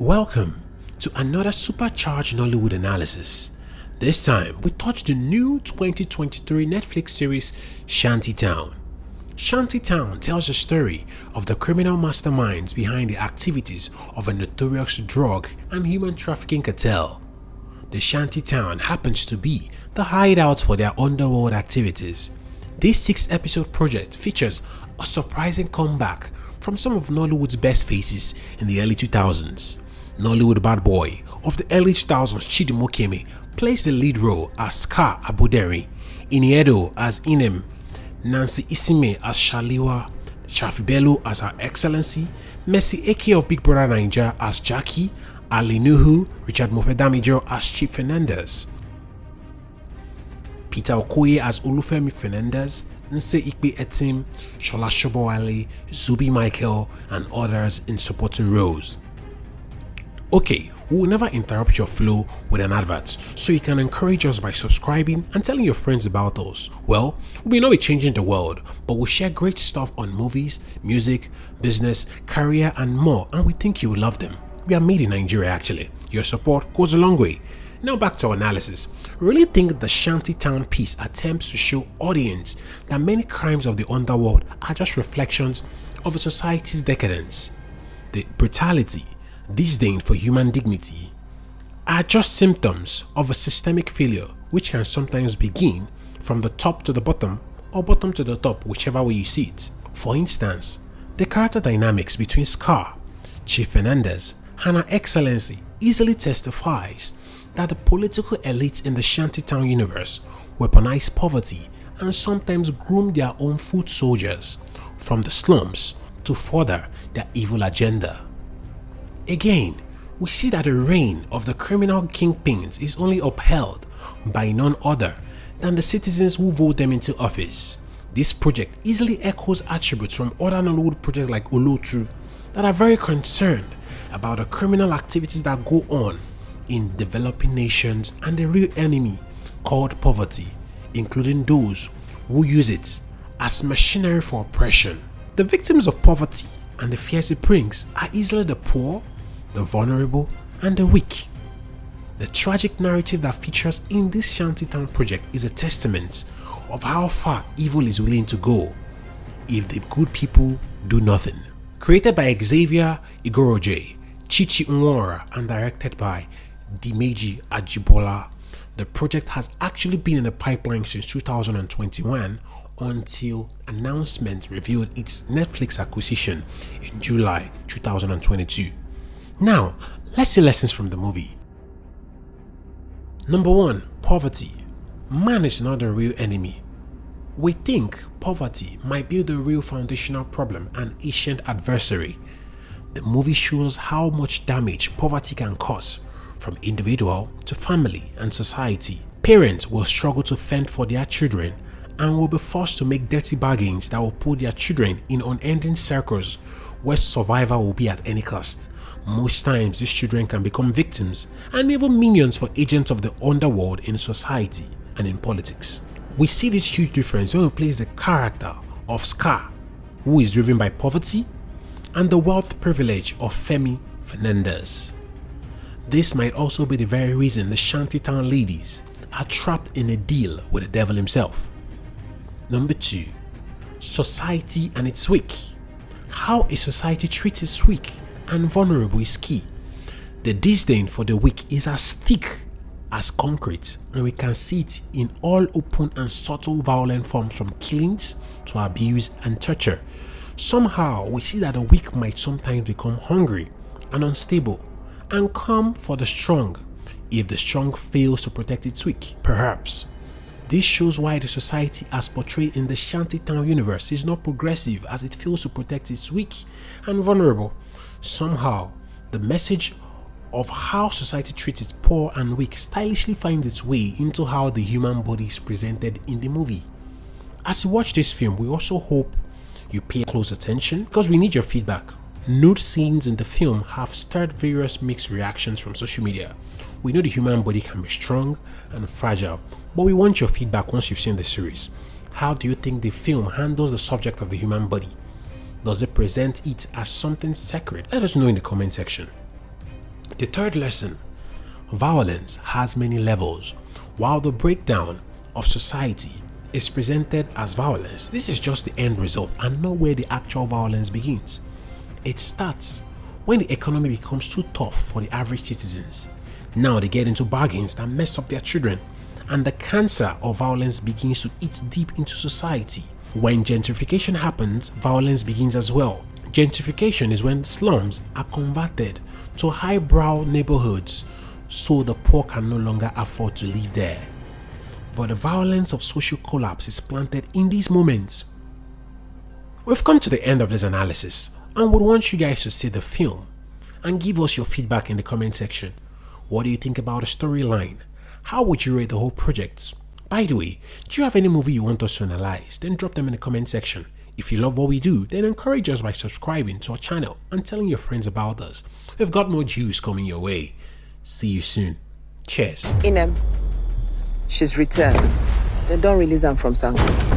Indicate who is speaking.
Speaker 1: Welcome to another supercharged Nollywood analysis. This time, we touch the new 2023 Netflix series Shanty Town. Shanty Town tells the story of the criminal masterminds behind the activities of a notorious drug and human trafficking cartel. The Shanty Town happens to be the hideout for their underworld activities. This 6-episode project features a surprising comeback from some of Nollywood's best faces in the early 2000s. Nollywood bad boy of the early 2000s Chidi Mokeme plays the lead role as Scar Abuderi, Iniedo as Inem, Nancy Isime as Shaliwa, Shafi Bello as Her Excellency, Mercy Eke of Big Brother Naija as Jackie, Ali Nuhu, Richard Mofedamijo as Chief Fernandez, Peter Okoye as Olufemi Fernandez, Nse Ikpe Etim, Shola Shobowale, Zubby Micheal, and others in supporting roles. Okay, we will never interrupt your flow with an advert, so you can encourage us by subscribing and telling your friends about us. Well, we may not be changing the world, but we share great stuff on movies, music, business, career, and more, and we think you will love them. We are made in Nigeria actually. Your support goes a long way. Now back to our analysis. We really think the Shanty Town piece attempts to show audience that many crimes of the underworld are just reflections of a society's decadence. The brutality, disdain for human dignity are just symptoms of a systemic failure which can sometimes begin from the top to the bottom or bottom to the top, whichever way you see it. For instance, the character dynamics between Scar, Chief Fernandez, and Her Excellency easily testifies that the political elites in the Shantytown universe weaponize poverty and sometimes groom their own foot soldiers from the slums to further their evil agenda. Again, we see that the reign of the criminal kingpins is only upheld by none other than the citizens who vote them into office. This project easily echoes attributes from other Nollywood projects like Olotu that are very concerned about the criminal activities that go on in developing nations and the real enemy called poverty, including those who use it as machinery for oppression. The victims of poverty and the fears it brings are easily the poor, the vulnerable, and the weak. The tragic narrative that features in this Shantytown project is a testament of how far evil is willing to go if the good people do nothing. Created by Xavier Igoroje, Chichi Nwora, and directed by Dimeji Ajibola, the project has actually been in the pipeline since 2021 until announcement revealed its Netflix acquisition in July 2022. Now, let's see lessons from the movie. Number 1. Poverty. Man is not the real enemy. We think poverty might be the real foundational problem and ancient adversary. The movie shows how much damage poverty can cause, from individual to family and society. Parents will struggle to fend for their children and will be forced to make dirty bargains that will put their children in unending circles where survival will be at any cost. Most times, these children can become victims and even minions for agents of the underworld in society and in politics. We see this huge difference when we place the character of Scar, who is driven by poverty, and the wealth privilege of Femi Fernandez. This might also be the very reason the Shantytown ladies are trapped in a deal with the devil himself. Number 2. Society and its weak. How a society treats its weak and vulnerable is key. The disdain for the weak is as thick as concrete, and we can see it in all open and subtle violent forms, from killings to abuse and torture. Somehow we see that the weak might sometimes become hungry and unstable and come for the strong if the strong fails to protect its weak. Perhaps this shows why the society as portrayed in the Shantytown universe is not progressive, as it fails to protect its weak and vulnerable. Somehow, the message of how society treats its poor and weak stylishly finds its way into how the human body is presented in the movie. As you watch this film, we also hope you pay close attention because we need your feedback. Nude scenes in the film have stirred various mixed reactions from social media. We know the human body can be strong and fragile, but we want your feedback once you've seen the series. How do you think the film handles the subject of the human body? Does it present it as something sacred? Let us know in the comment section. The third lesson: violence has many levels. While the breakdown of society is presented as violence, this is just the end result and not where the actual violence begins. It starts when the economy becomes too tough for the average citizens. Now they get into bargains that mess up their children, and the cancer of violence begins to eat deep into society. When gentrification happens, violence begins as well. Gentrification is when slums are converted to highbrow neighborhoods so the poor can no longer afford to live there. But the violence of social collapse is planted in these moments. We've come to the end of this analysis and would want you guys to see the film and give us your feedback in the comment section. What do you think about the storyline? How would you rate the whole project? By the way, do you have any movie you want us to analyze? Then drop them in the comment section. If you love what we do, then encourage us by subscribing to our channel and telling your friends about us. We've got more juice coming your way. See you soon. Cheers.
Speaker 2: Inem, she's returned. Then don't release her from Sango.